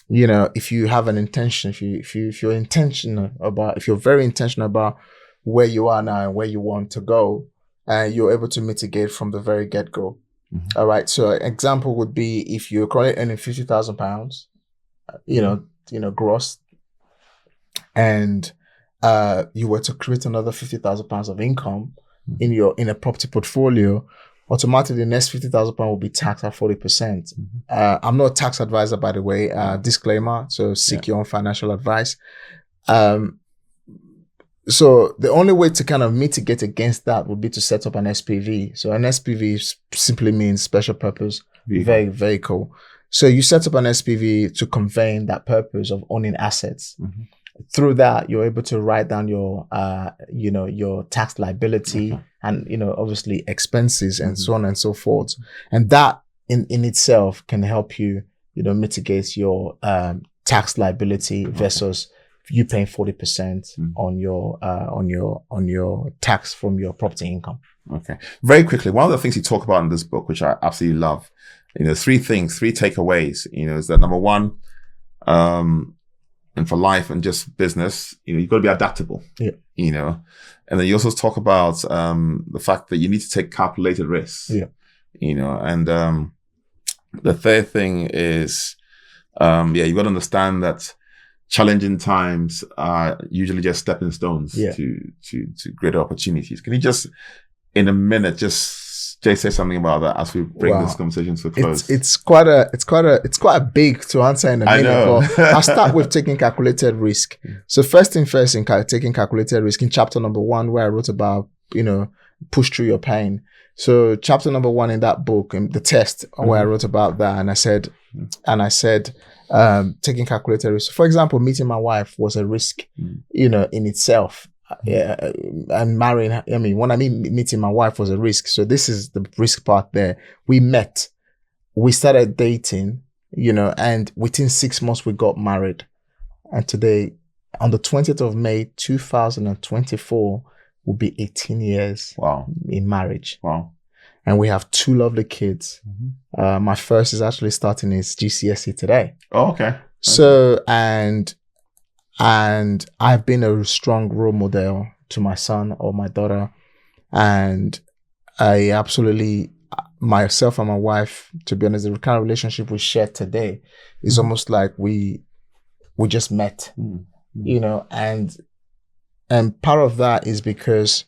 if you have an intention, if you're intentional about, if you're very intentional about where you are now and where you want to go, you're able to mitigate from the very get-go. All right. So example would be if you're currently earning £50,000, gross, and you were to create another £50,000 of income in a property portfolio, automatically the next £50,000 will be taxed at 40%. I'm not a tax advisor, by the way, disclaimer. So seek your own financial advice. So the only way to kind of mitigate against that would be to set up an SPV. So an SPV simply means special purpose vehicle. So you set up an SPV to convey that purpose of owning assets. Through that, you're able to write down your tax liability and, obviously expenses and so on and so forth. And that in itself can help you, mitigate your tax liability versus you paying 40% on your tax from your property income.
Okay. Very quickly, one of the things you talk about in this book, which I absolutely love, three takeaways, is that number one, and for life and just business, you've got to be adaptable.
Yeah.
And then you also talk about the fact that you need to take calculated risks.
Yeah.
And the third thing is, you've got to understand that challenging times are usually just stepping stones to greater opportunities. Can you just, in a minute, just say something about that as we bring this conversation to a close? It's
quite big to answer in a minute.
I know.
But I'll start with taking calculated risk. So first thing first, in taking calculated risk, in chapter number 1, where I wrote about, push through your pain. So chapter number 1 in that book, in the test, where I wrote about that, and I said, taking calculated risk. So for example, meeting my wife was a risk, in itself. And marrying her, when I mean meeting my wife was a risk. So this is the risk part there. We met, we started dating, and within 6 months we got married. And today, on the 20th of May, 2024, will be 18 years in marriage.
Wow.
And we have 2 lovely kids. My first is actually starting his GCSE today.
Oh, okay.
So, and I've been a strong role model to my son or my daughter. And I absolutely, myself and my wife, to be honest, the kind of relationship we share today is almost like we just met, and part of that is because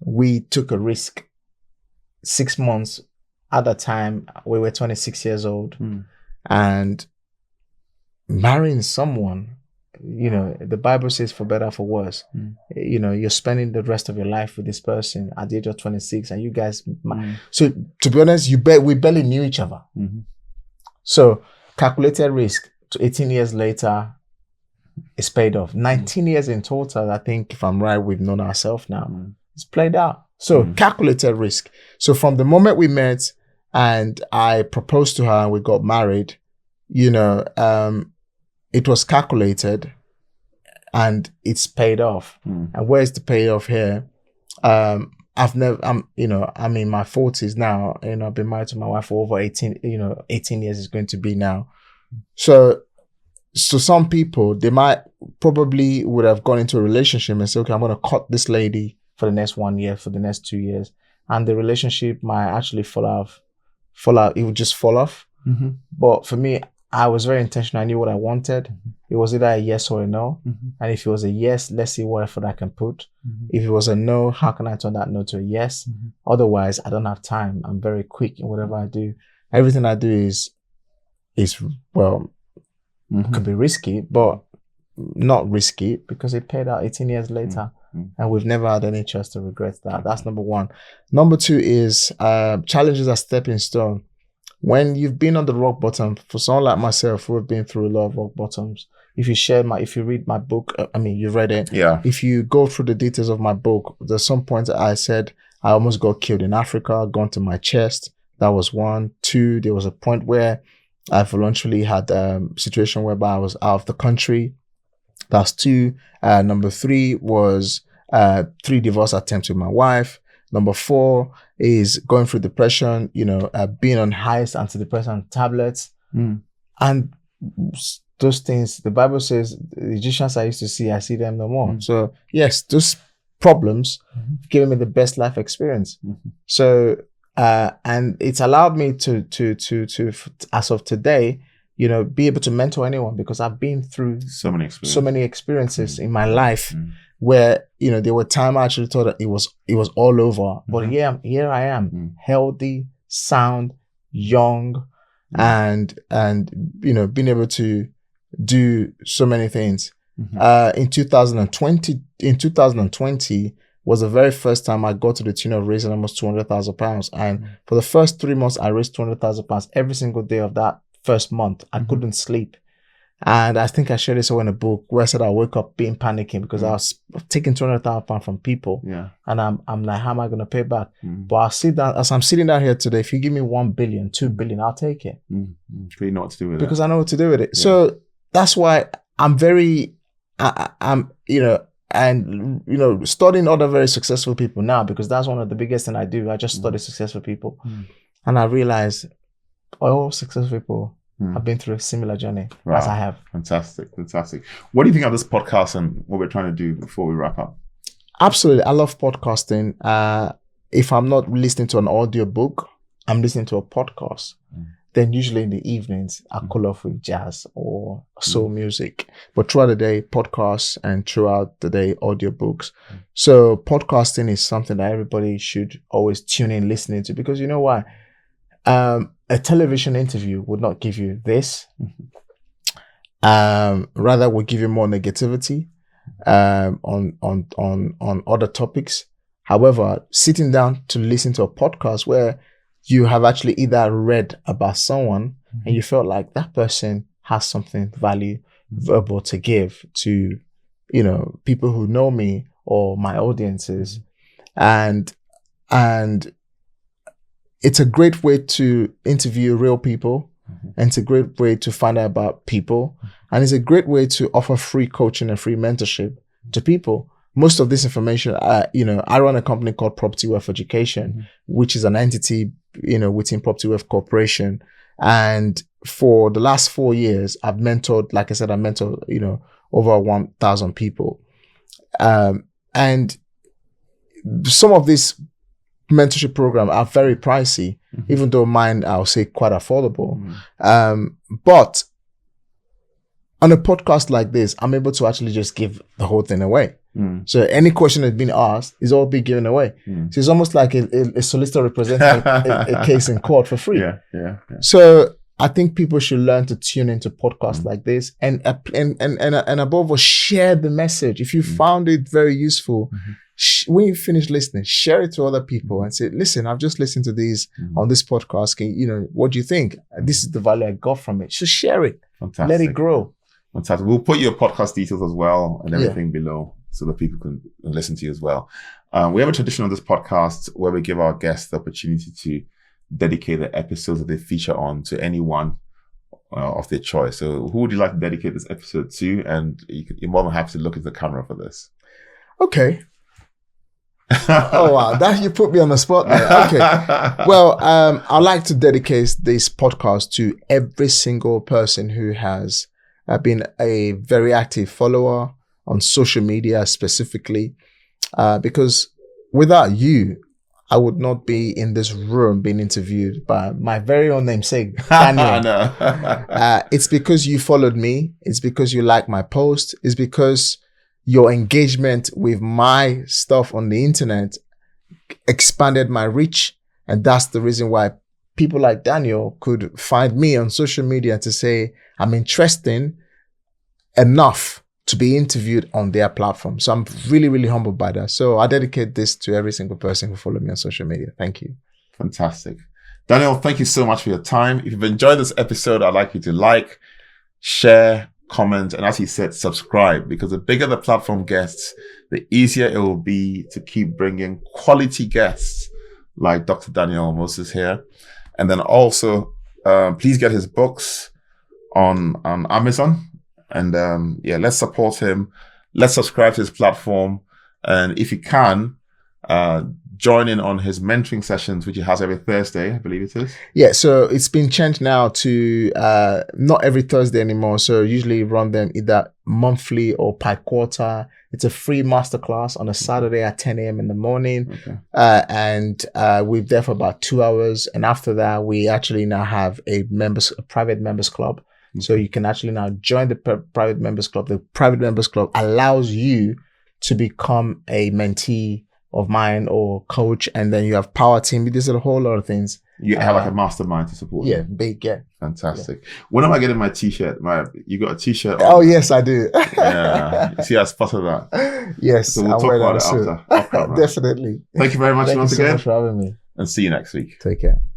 we took a risk. 6 months at that time, we were 26 years old, and marrying someone, the Bible says for better, for worse, you're spending the rest of your life with this person at the age of 26, and you guys, so to be honest, we barely knew each other. So calculated risk to 18 years later, it's paid off. 19 years in total, I think, if I'm right, we've known ourselves now. It's played out. So calculated risk. So from the moment we met and I proposed to her and we got married, it was calculated and it's paid off. And where's the payoff here? I'm in my 40s now. I've been married to my wife for over 18 years is going to be now. So some people, they might probably would have gone into a relationship and say, okay, I'm going to cut this lady for the next 1 year, for the next 2 years. And the relationship might actually fall out. It would just fall off.
Mm-hmm.
But for me, I was very intentional. I knew what I wanted.
Mm-hmm.
It was either a yes or a no.
Mm-hmm.
And if it was a yes, let's see what effort I can put.
Mm-hmm.
If it was a no, how can I turn that no to a yes?
Mm-hmm.
Otherwise, I don't have time. I'm very quick in whatever I do. Everything I do is well,
mm-hmm.
could be risky, but not risky because it paid out 18 years later.
Mm-hmm.
And we've never had any chance to regret that. That's number one. Number two is challenges are stepping stone. When you've been on the rock bottom, for someone like myself who have been through a lot of rock bottoms, if you read my book, you've read it.
Yeah.
If you go through the details of my book, there's some points that I said I almost got killed in Africa, gone to my chest. That was one. Two, there was a point where I voluntarily had a situation whereby I was out of the country. That's two. Number three was 3 divorce attempts with my wife. Number 4 is going through depression, being on highest antidepressant tablets. And those things, the Bible says, the Egyptians I used to see, I see them no more. So yes, those problems gave me the best life experience. So, and it's allowed me to as of today, be able to mentor anyone because I've been through so many experiences in my life where, there were times I actually thought that it was all over. But here I am, healthy, sound, young, and being able to do so many things. In 2020 was the very first time I got to the tune of raising almost £200,000. And for the first 3 months, I raised £200,000 every single day of that first month. I couldn't sleep. And I think I shared this in a book where I said I woke up panicking because I was taking £200,000 from people.
Yeah.
And I'm like, how am I going to pay back? But I'll sit down, as I'm sitting down here today, if you give me 1 billion, 2 billion, I'll take it.
But you know what to do with it.
Because I know what to do with it. Yeah. So that's why I'm studying other very successful people now, because that's one of the biggest things I do. I just study successful people. And I realize all successful people have been through a similar journey as I have.
Fantastic. What do you think of this podcast and what we're trying to do before we wrap up?
Absolutely. I love podcasting. If I'm not listening to an audio book, I'm listening to a podcast. Then usually in the evenings, I cool off with jazz or soul music. But throughout the day, podcasts, and throughout the day, audiobooks. So podcasting is something that everybody should always tune in listening to, because you know why? A television interview would not give you this. Rather would give you more negativity on other topics. However, sitting down to listen to a podcast where you have actually either read about someone and you felt like that person has something valuable to give to, people who know me or my audiences. And it's a great way to interview real people, and it's a great way to find out about people. And it's a great way to offer free coaching and free mentorship to people. Most of this information, I run a company called Property Wealth Education, which is an entity, within Property Wealth Corporation. And for the last 4 years, I've mentored, like I said, over 1,000 people. And some of these mentorship programs are very pricey, even though mine, I'll say, quite affordable. But on a podcast like this, I'm able to actually just give the whole thing away. So any question that's been asked is all being given away. So it's almost like a solicitor representing a case in court for free.
Yeah.
So I think people should learn to tune into podcasts like this, and above all, share the message. If you found it very useful, when you finish listening, share it to other people and say, listen, I've just listened to these on this podcast. What do you think? This is the value I got from it. So share it.
Fantastic.
Let it grow.
Fantastic. We'll put your podcast details as well and everything below so that people can listen to you as well. We have a tradition on this podcast where we give our guests the opportunity to dedicate the episodes that they feature on to anyone of their choice. So who would you like to dedicate this episode to? And you're more than happy to look at the camera for this.
Okay. Oh wow, that you put me on the spot there. Okay. Well, I'd like to dedicate this podcast to every single person who has been a very active follower on social media specifically, because without you, I would not be in this room being interviewed by my very own namesake, Daniel. It's because you followed me. It's because you like my post. It's because your engagement with my stuff on the internet expanded my reach. And that's the reason why people like Daniel could find me on social media to say, I'm interesting enough to be interviewed on their platform. So I'm really, really humbled by that. So I dedicate this to every single person who followed me on social media. Thank you.
Fantastic. Daniel, thank you so much for your time. If you've enjoyed this episode, I'd like you to like, share, comment, and as he said, subscribe, because the bigger the platform gets, the easier it will be to keep bringing quality guests like Dr. Daniel Moses here. And then also, please get his books on Amazon. And let's support him. Let's subscribe to his platform. And if you can, join in on his mentoring sessions, which he has every Thursday, I believe it is. Yeah, so it's been changed now to not every Thursday anymore. So usually run them either monthly or per quarter. It's a free masterclass on a Saturday at 10 a.m. in the morning. Okay. And we're there for about 2 hours. And after that, we actually now have a private members club. Okay. So you can actually now join the private members club. The private members club allows you to become a mentee of mine or coach, and then you have power team. There's a whole lot of things. You have like a mastermind to support. Yeah, big, yeah. Fantastic. Yeah. When am I getting my t-shirt? You got a t-shirt on? Oh yes, I do. Yeah. You see, I spotted that. Yes. So we'll talk about it after. Definitely. Thank you very much once again. Thank you so much for having me. And see you next week. Take care.